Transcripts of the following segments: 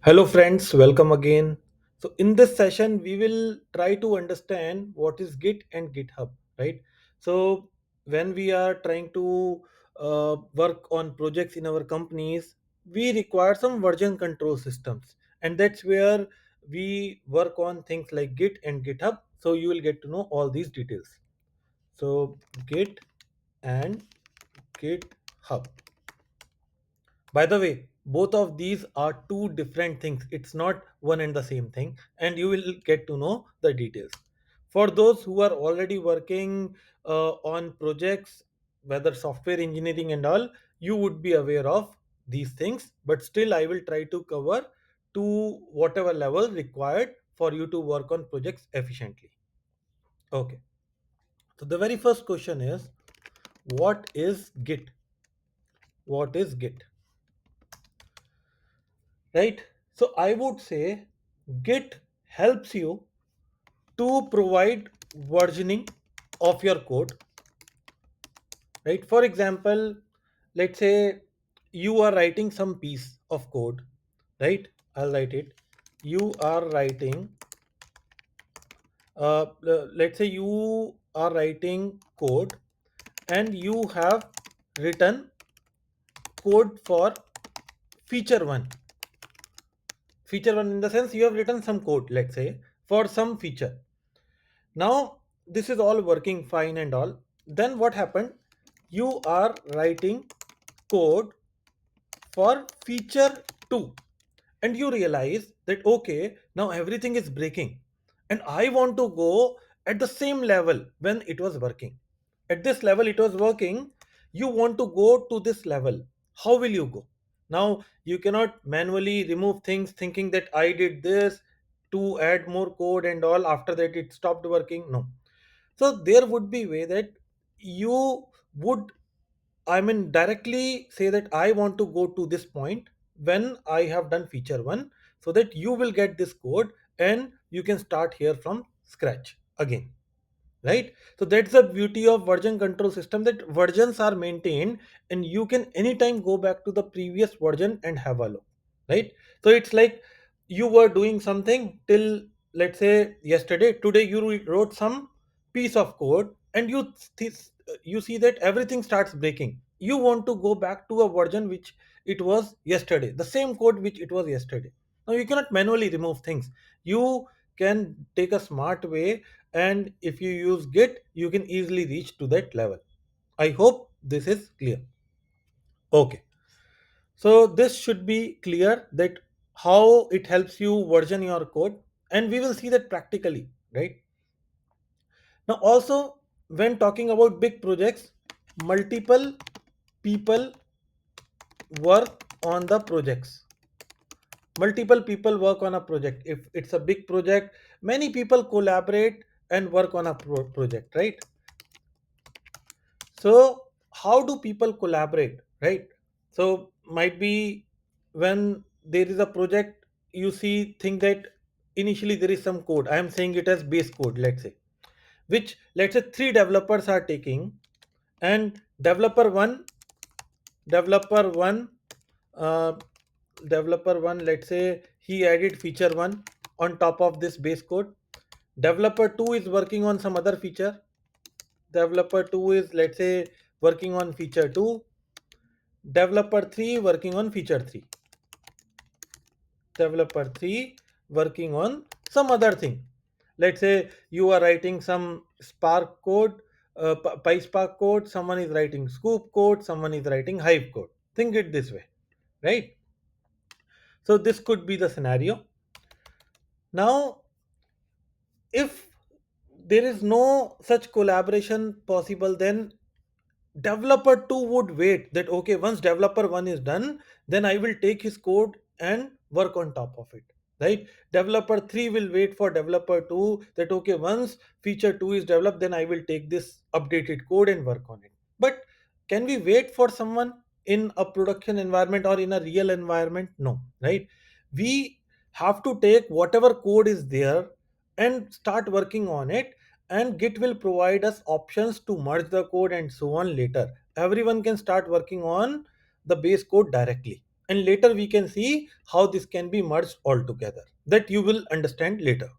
Hello, friends, welcome again. So, in this session, we will try to understand what is Git and GitHub, right? So, when we are trying to work on projects in our companies, we require some version control systems, and that's where we work on things like Git and GitHub. So, you will get to know all these details. So, Git and GitHub. By the way, both of these are two different things. It's not one and the same thing, and you will get to know the details. For those who are already working on projects, whether software engineering and all, you would be aware of these things, but still, I will try to cover to whatever level required for you to work on projects efficiently. Okay, so the very first question is, what is Git? What is Git? Right? So I would say Git helps you to provide versioning of your code, right? For example, let's say you are writing some piece of code, right? I'll write it. You are writing, let's say you are writing code and you have written code for feature one. Feature one in the sense you have written some code, let's say, for some feature. Now, this is all working fine and all. Then what happened? You are writing code for feature 2 and you realize that okay, now everything is breaking and I want to go at the same level when it was working. At this level it was working, you want to go to this level. How will you go? Now, you cannot manually remove things thinking that I did this to add more code and all, after that it stopped working. No, so there would be way that you would, I mean, directly say that I want to go to this point when I have done feature one, so that you will get this code and you can start here from scratch again, right? So that's the beauty of version control system, that versions are maintained and you can anytime go back to the previous version and have a look, right? So it's like you were doing something till, let's say, yesterday. Today you wrote some piece of code and you see that everything starts breaking. You want to go back to a version which it was yesterday, the same code which it was yesterday. Now you cannot manually remove things. You can take a smart way, and if you use Git you can easily reach to that level. I hope this is clear. Okay, so this should be clear that how it helps you version your code, and we will see that practically, right? Now also, when talking about big projects, multiple people work on the projects. Multiple people work on a project. If it's a big project, many people collaborate and work on a project, right? So how do people collaborate, right? So might be when there is a project, you see think that initially there is some code. I am saying it as base code, let's say, which, let's say, three developers are taking, and developer one, uh, developer one, let's say he added feature one on top of this base code. Developer two is working on some other feature. Developer 2 is, let's say, working on feature 2. Developer 3 working on feature 3. Developer 3 working on some other thing. Let's say you are writing some Spark code, PySpark code, someone is writing Scoop code, someone is writing Hive code. Think it this way, right? So this could be the scenario. Now, if there is no such collaboration possible, then developer 2 would wait that okay, once developer 1 is done, then I will take his code and work on top of it, right? Developer 3 will wait for developer 2 that okay, once feature 2 is developed, then I will take this updated code and work on it. But can we wait for someone in a production environment or in a real environment? No, right? We have to take whatever code is there and start working on it, and Git will provide us options to merge the code and so on later. Everyone can start working on the base code directly. and later we can see how this can be merged all together. That you will understand later,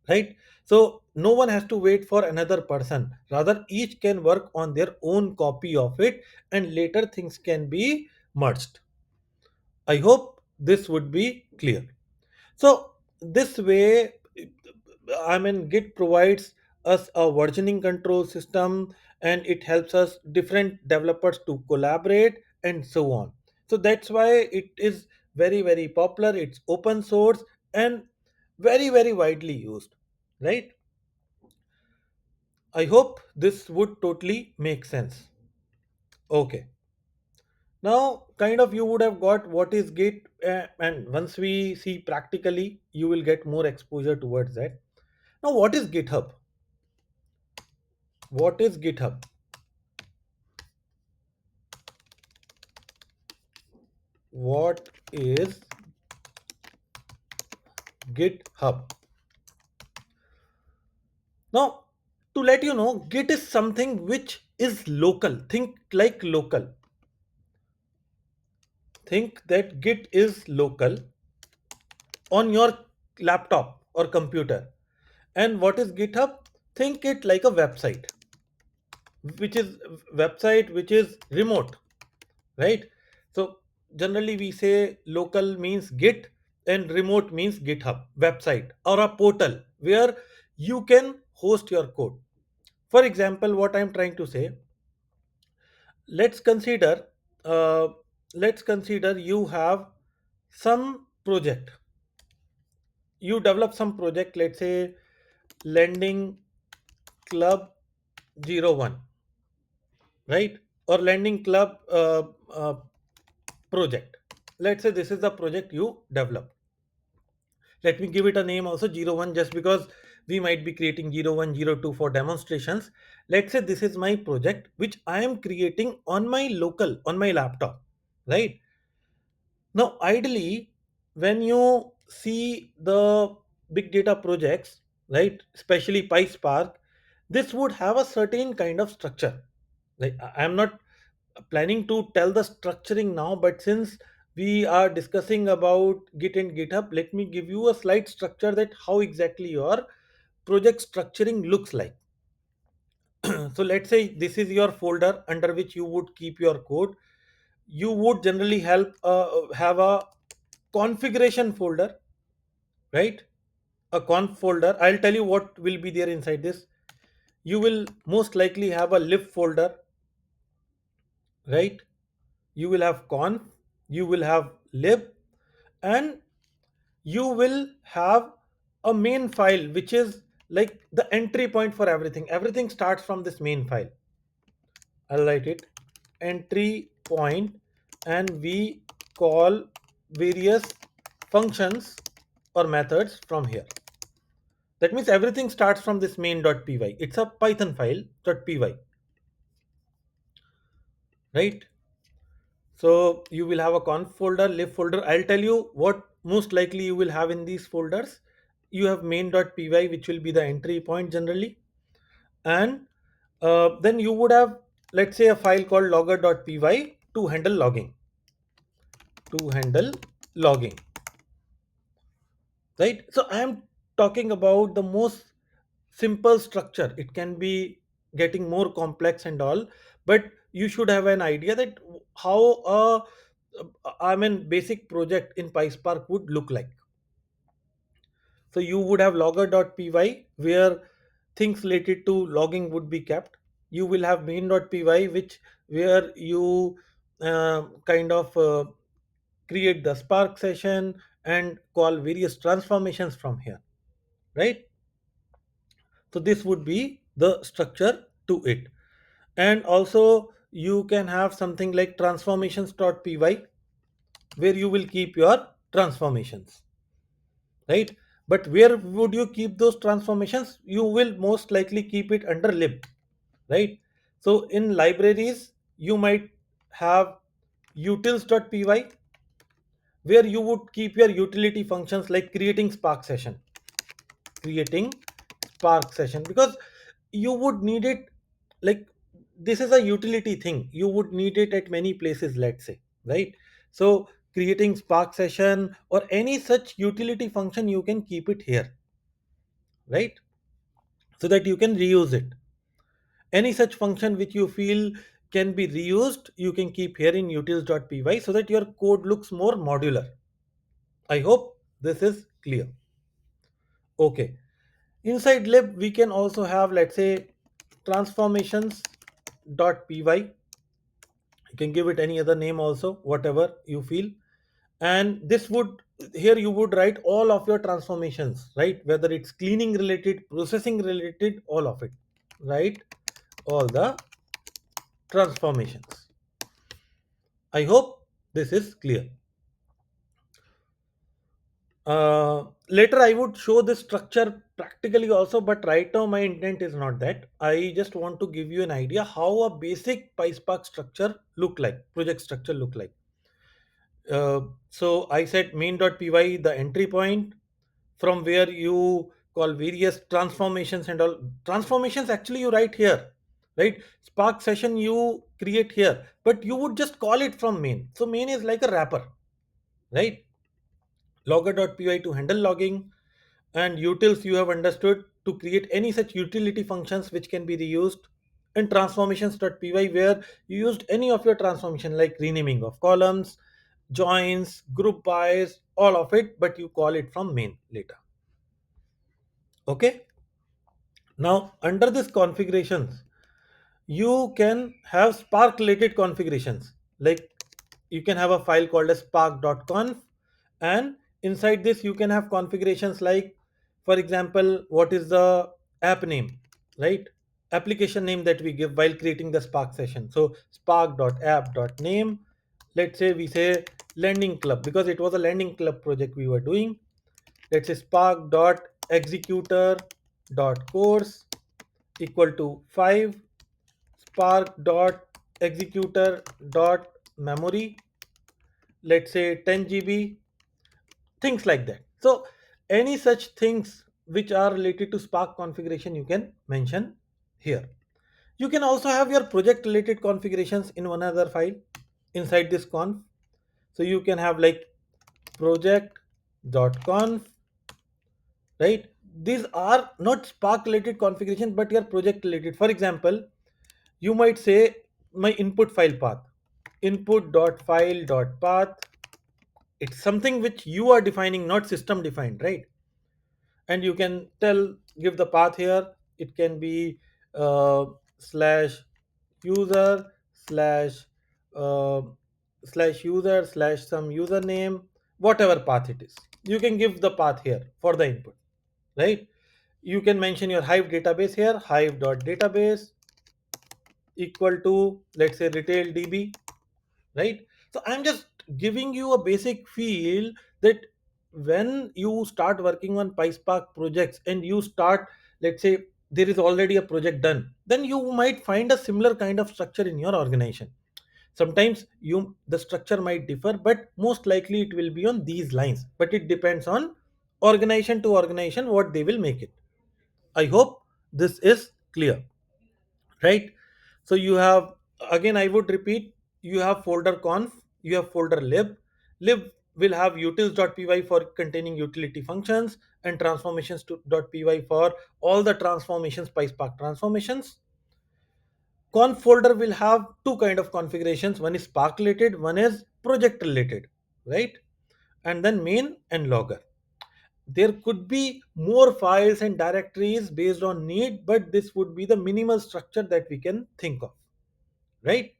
right? So no one has to wait for another person, rather each can work on their own copy of it, and later things can be merged. I hope this would be clear. So this way, I mean, Git provides us a versioning control system, and it helps us different developers to collaborate and so on. So that's why it is very very popular. It's open source and very very widely used, right? I hope this would totally make sense. Okay. Now, kind of you would have got what is Git, and once we see practically, you will get more exposure towards that. Now, what is GitHub? What is GitHub? What is GitHub? Now, to let you know, Git is something which is local. Think like local. Think that Git is local on your laptop or computer. And what is GitHub? Think it like a which is website which is remote, right? So generally we say local means Git and remote means GitHub website or a portal where you can host your code. For example, what I'm trying to say, let's consider uh, let's consider you have some project. You develop some project, let's say lending club 01, right? Or lending club project. Let's say this is the project you develop. Let me give it a name also, 01, just because we might be creating 01, 02 for demonstrations. Let's say this is my project which I am creating on my local, on my laptop, right? Now, ideally, when you see the big data projects, right, especially PySpark, this would have a certain kind of structure. Like I'm not planning to tell the structuring now, but since we are discussing about Git and GitHub, let me give you a slight structure that how exactly your project structuring looks like. So let's say this is your folder under which you would keep your code. You would generally have a configuration folder, right? A conf folder. I'll tell you what will be there inside this. You will most likely have a lib folder, right? You will have conf, you will have lib, and you will have a main file which is like the entry point for everything. Everything starts from this main file. I'll write it entry point, and we call various functions or methods from here. That means everything starts from this main.py. It's a Python file .py, right? So you will have a conf folder, lib folder. I'll tell you what most likely you will have in these folders. You have main.py, which will be the entry point generally, and then you would have, let's say, a file called logger.py to handle logging. To handle logging, right? So I am talking about the most simple structure. It can be getting more complex and all, but you should have an idea that how I mean basic project in PySpark would look like. So you would have logger.py where things related to logging would be kept. You will have main.py which where you kind of create the Spark session and call various transformations from here, right? So this would be the structure to it. And also you can have something like transformations.py where you will keep your transformations, right? But where would you keep those transformations? You will most likely keep it under lib, right? So in libraries you might have utils.py where you would keep your utility functions like creating spark session, because you would need it, like this is a utility thing, you would need it at many places, let's say, right? So creating Spark session or any such utility function, you can keep it here, right? So that you can reuse it. Any such function which you feel can be reused, you can keep here in utils.py so that your code looks more modular. I hope this is clear. Okay. Inside lib, we can also have, let's say, transformations.py. You can give it any other name also, whatever you feel. And this would, here you would write all of your transformations, right? Whether it's cleaning related, processing related, all of it, right? All the transformations. I hope this is clear. Later I would show this structure practically also, but right now my intent is not that. I just want to give you an idea how a basic PySpark structure look like, project structure look like. So I said main.py, the entry point from where you call various transformations and all. Transformations actually you write here, right? Spark session you create here, but you would just call it from main. So main is like a wrapper, right? Logger.py to handle logging, and utils you have understood to create any such utility functions which can be reused, and transformations.py where you used any of your transformation like renaming of columns, joins, group bys, all of it, but you call it from main later. Okay. Now under this configurations, you can have Spark related configurations. Like you can have a file called as spark.conf, and inside this you can have configurations like, for example, what is the app name, right? Application name that we give while creating the Spark session. So spark.app.name. Let's say we say lending club because it was a lending club project we were doing. Let's say spark.executor.course equal to 5, spark.executor.memory, let's say 10 GB, things like that. So any such things which are related to Spark configuration you can mention here. You can also have your project related configurations in one other file inside this conf. So you can have like project.conf, right? These are not Spark related configurations but your project related. For example, you might say my input file path, input.file.path. It's something which you are defining, not system defined, right? And you can tell, give the path here. It can be slash user slash uh, slash user slash some username, whatever path it is. You can give the path here for the input, right? You can mention your Hive database here, hive.database equal to, let's say, retail DB, right? So I'm just giving you a basic feel that when you start working on PySpark projects and you start, let's say, there is already a project done, then you might find a similar kind of structure in your organization. Sometimes you the structure might differ, but most likely it will be on these lines, but it depends on organization to organization what they will make it. I hope this is clear, right? So you have, again I would repeat, you have folder conf, you have folder lib will have utils.py for containing utility functions, and transformations.py for all the transformations, PySpark transformations. Conf folder will have two kind of configurations, one is Spark related, one is project related, right? And then main and logger. There could be more files and directories based on need, but this would be the minimal structure that we can think of, right?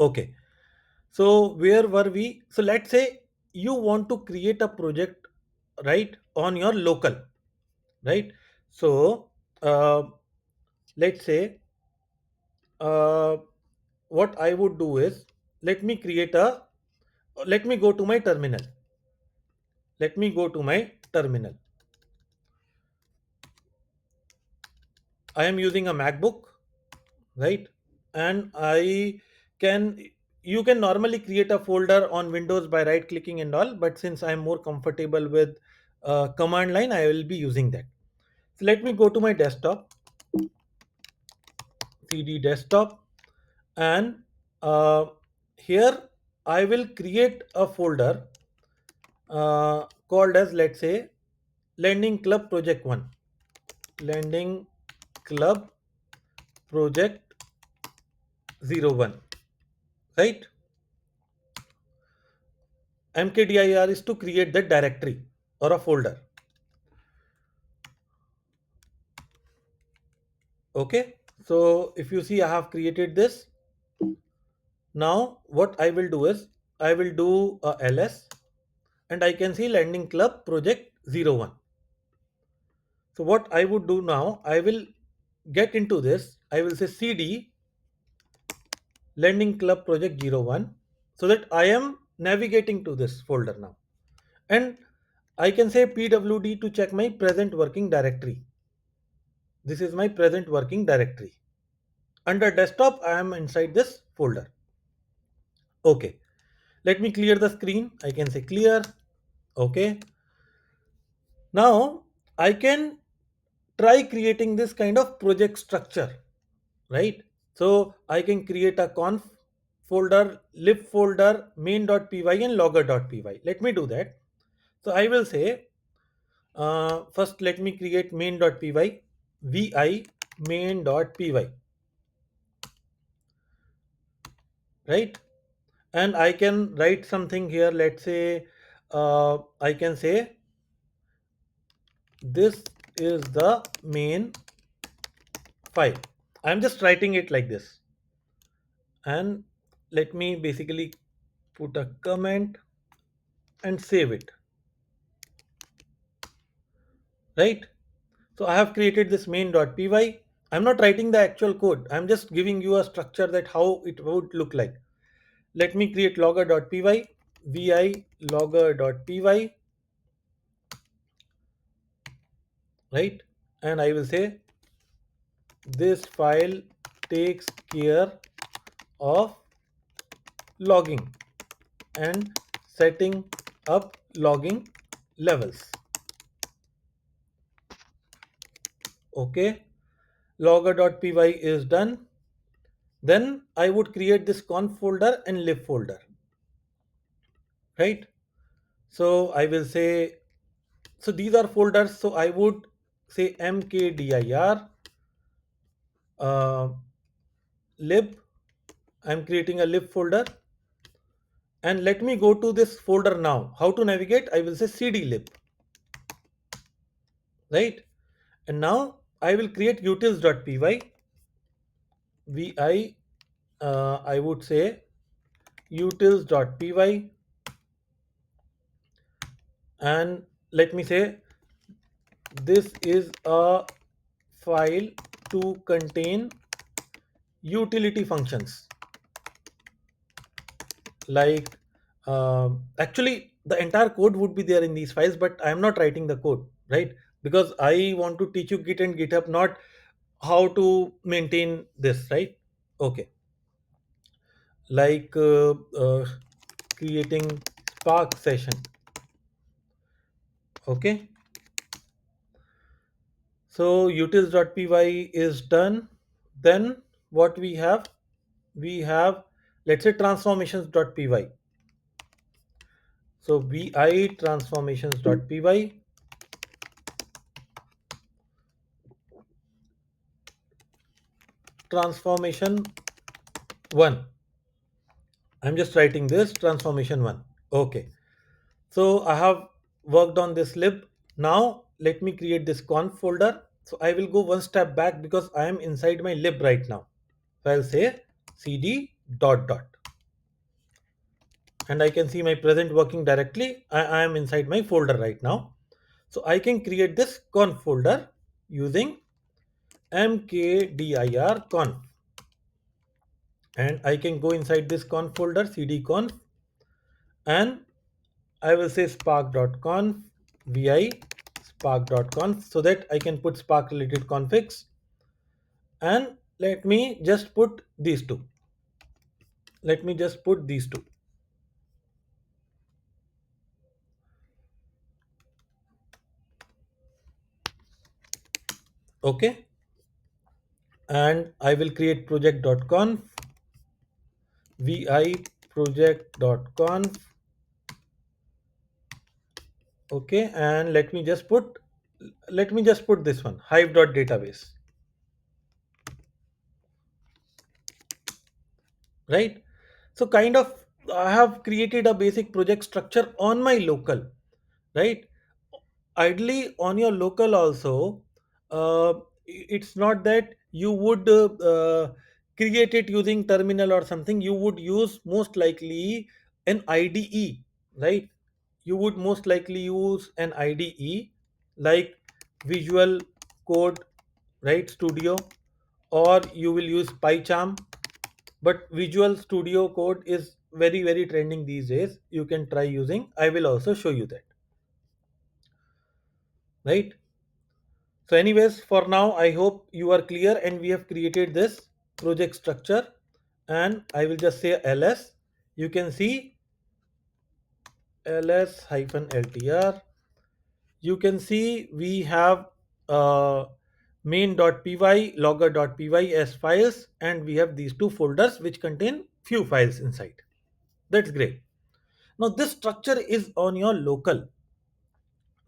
Okay. So where were we? So let's say you want to create a project, right, on your local, right? So uh, let's say uh, what I would do is, let me create a, let me go to my terminal. Let me go to my terminal. I am using a MacBook, right? And I can, you can normally create a folder on Windows by right clicking and all, but since I'm more comfortable with command line, I will be using that. So let me go to my desktop, cd desktop, and uh, here I will create a folder called as, let's say, Lending Club Project 1. Lending Club Project 01. Right? mkdir is to create that directory or a folder. Okay. So if you see, I have created this. Now what I will do is I will do a ls and I can see Lending Club Project 01. So what I would do now, I will get into this. I will say cd Lending Club Project 01 so that I am navigating to this folder now. And I can say pwd to check my present working directory. This is my present working directory. Under desktop, I am inside this folder. Okay. Let me clear the screen. I can say clear. Okay. Now I can try creating this kind of project structure, right? So I can create a conf folder, lib folder, main.py and logger.py. Let me do that. So I will say, first let me create main.py, vi main.py, right? And I can write something here. Let's say, I can say this is the main file. I'm just writing it like this. And let me basically put a comment and save it, right? So I have created this main.py. I'm not writing the actual code. I'm just giving you a structure that how it would look like. Let me create logger.py, vi logger.py, right? And I will say this file takes care of logging and setting up logging levels. Okay, logger.py is done. Then I would create this conf folder and lib folder, right? So I will say, so these are folders. So I would say mkdir uh, lib. I'm creating a lib folder and let me go to this folder now. How to navigate? I will say cd lib, right? And now I will create utils.py, vi, I would say utils.py, and let me say this is a file to contain utility functions like, actually the entire code would be there in these files, but I am not writing the code, right? Because I want to teach you Git and GitHub, not how to maintain this, right? Okay. Like creating Spark session. Okay. So utils.py is done. Then what we have? We have, let's say, transformations.py. So vi transformations.py, transformation 1. I'm just writing this transformation 1. Okay. So I have worked on this lib. Now let me create this conf folder. So I will go one step back because I am inside my lib right now. So I'll say cd dot dot and I can see my present working directly. I am inside my folder right now. So I can create this conf folder using mkdir conf, and I can go inside this conf folder cd conf, and I will say spark.conf, vi spark.conf, so that I can put Spark related configs. And let me just put these two. Let me just put these two. Okay. And I will create project.conf, vi project.conf. Okay, and let me just put this one, hive.database, right? So kind of I have created a basic project structure on my local, right? Ideally on your local also, it's not that you would create it using terminal or something. You would use most likely an IDE, right? You would most likely use an IDE like Visual Code, right, Studio, or you will use PyCharm. But Visual Studio Code is very very trending these days. You can try using. I will also show you that, right? So anyways, for now, I hope you are clear and we have created this project structure, and I will just say ls. You can see ls hyphen ltr. You can see we have uh, main.py, logger.py as files, and we have these two folders which contain few files inside. That's great. Now this structure is on your local,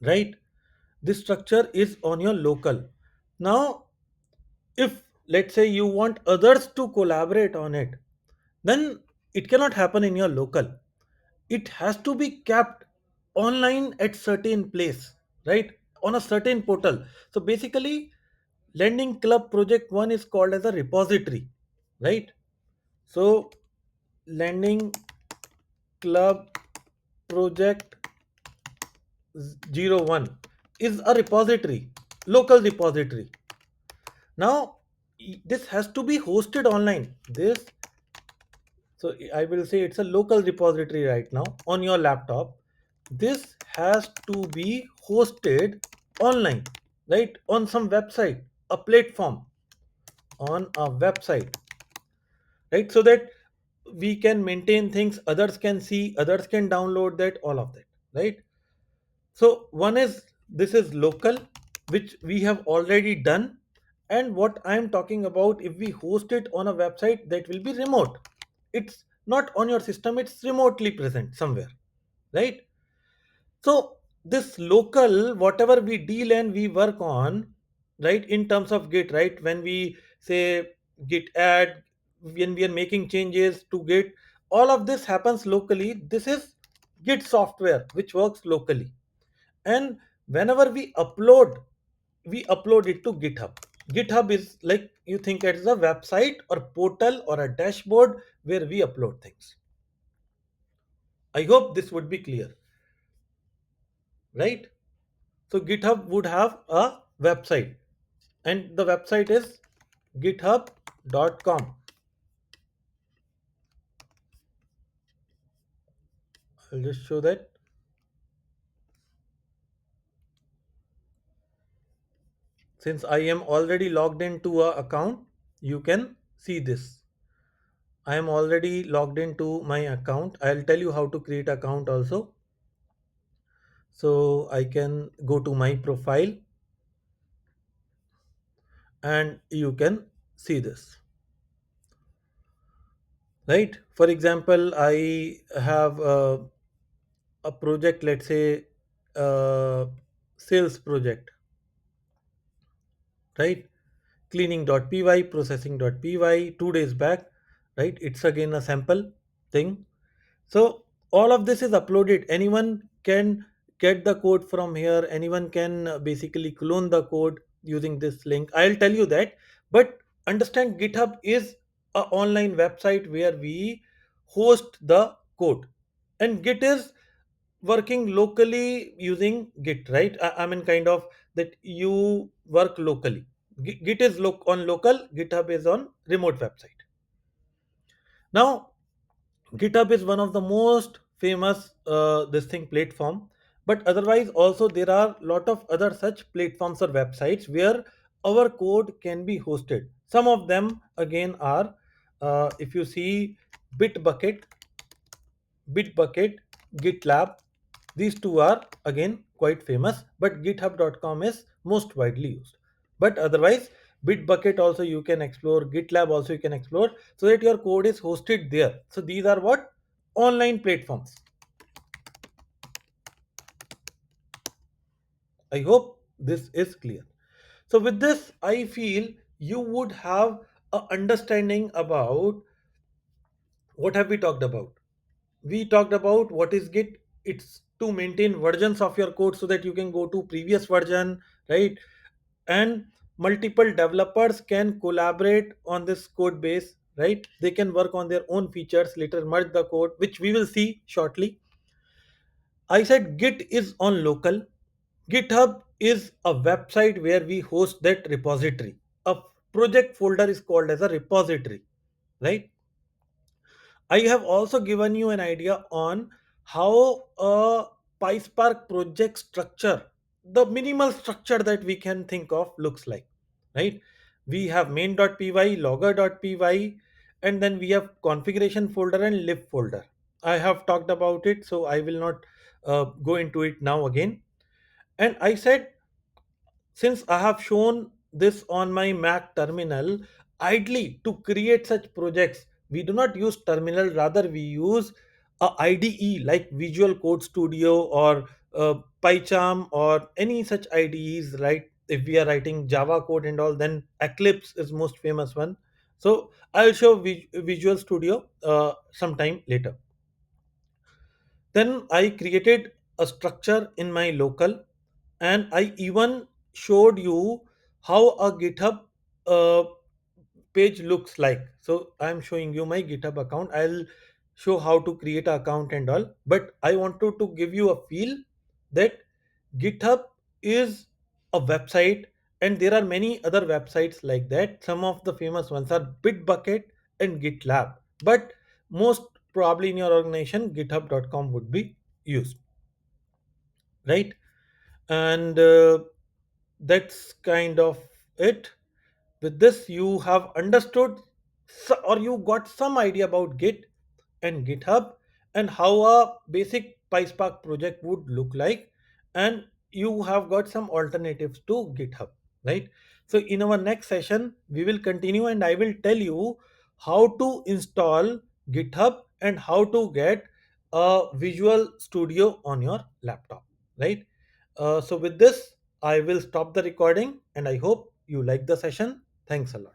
right? This structure is on your local. Now if let's say you want others to collaborate on it, then it cannot happen in your local. It has to be kept online at certain place, right, on a certain portal. So basically lending club project 1 is called as a repository, right? So lending club project 01 is a repository, local repository. Now this has to be hosted online. This, so I will say it's a local repository right now on your laptop. This has to be hosted online, right? On some website, a platform, on a website, right? So that we can maintain things, others can see, others can download that, all of that, right? So one is, this is local, which we have already done. And what I'm talking about, if we host it on a website, that will be remote. It's not on your system, it's remotely present somewhere, right? So this local, whatever we deal and we work on, right, in terms of Git, right? When we say Git add, when we are making changes to Git, all of this happens locally. This is Git software which works locally. And whenever we upload it to GitHub. GitHub is like, you think it's a website or portal or a dashboard where we upload things. I hope this would be clear, right? So GitHub would have a website, and the website is github.com. I'll just show that. Since I am already logged into a account, you can see this. I am already logged into my account. I'll tell you how to create account also. So I can go to my profile and you can see this, right? For example, I have a project, let's say sales project, right? Cleaning.py, processing.py, 2 days back, right? It's again a sample thing. So all of this is uploaded. Anyone can get the code from here. Anyone can basically clone the code using this link. I'll tell you that. But understand, GitHub is a online website where we host the code. And Git is working locally using Git, right? I mean, kind of that you work locally. Git is on local, GitHub is on remote website. Now, GitHub is one of the most famous this thing platform, but otherwise also there are lot of other such platforms or websites where our code can be hosted. Some of them again are, if you see Bitbucket, Bitbucket, GitLab, these two are again quite famous, but GitHub.com is most widely used. But otherwise, Bitbucket also you can explore, GitLab also you can explore, so that your code is hosted there. So these are what? online platforms. I hope this is clear. So with this, I feel you would have a understanding about what have we talked about. We talked about what is Git. It's to maintain versions of your code so that you can go to previous version, right? And multiple developers can collaborate on this code base, right? They can work on their own features, later merge the code, which we will see shortly. I said Git is on local. GitHub is a website where we host that repository. A project folder is called as a repository, right? I have also given you an idea on how a PySpark project structure, the minimal structure that we can think of, looks like, right? We have main.py, logger.py, and then we have configuration folder and lib folder. I have talked about it, so I will not go into it now again. And I said, since I have shown this on my Mac terminal, ideally to create such projects, we do not use terminal, rather we use a IDE like Visual Code Studio or PyCharm or any such IDEs, right? If we are writing Java code and all, then Eclipse is most famous one. So I'll show Visual Studio sometime later. Then I created a structure in my local, and I even showed you how a GitHub uh, page looks like. So I'm showing you my GitHub account. I'll show how to create an account and all. But I wanted to give you a feel that GitHub is a website, and there are many other websites like that. Some of the famous ones are Bitbucket and GitLab. But most probably in your organization, github.com would be used, right? And that's kind of it. With this, you have understood or you got some idea about Git and GitHub and how a basic PySpark project would look like, and you have got some alternatives to GitHub, right? So in our next session, we will continue and I will tell you how to install GitHub and how to get a Visual Studio on your laptop, right? So with this, I will stop the recording and I hope you like the session. Thanks a lot.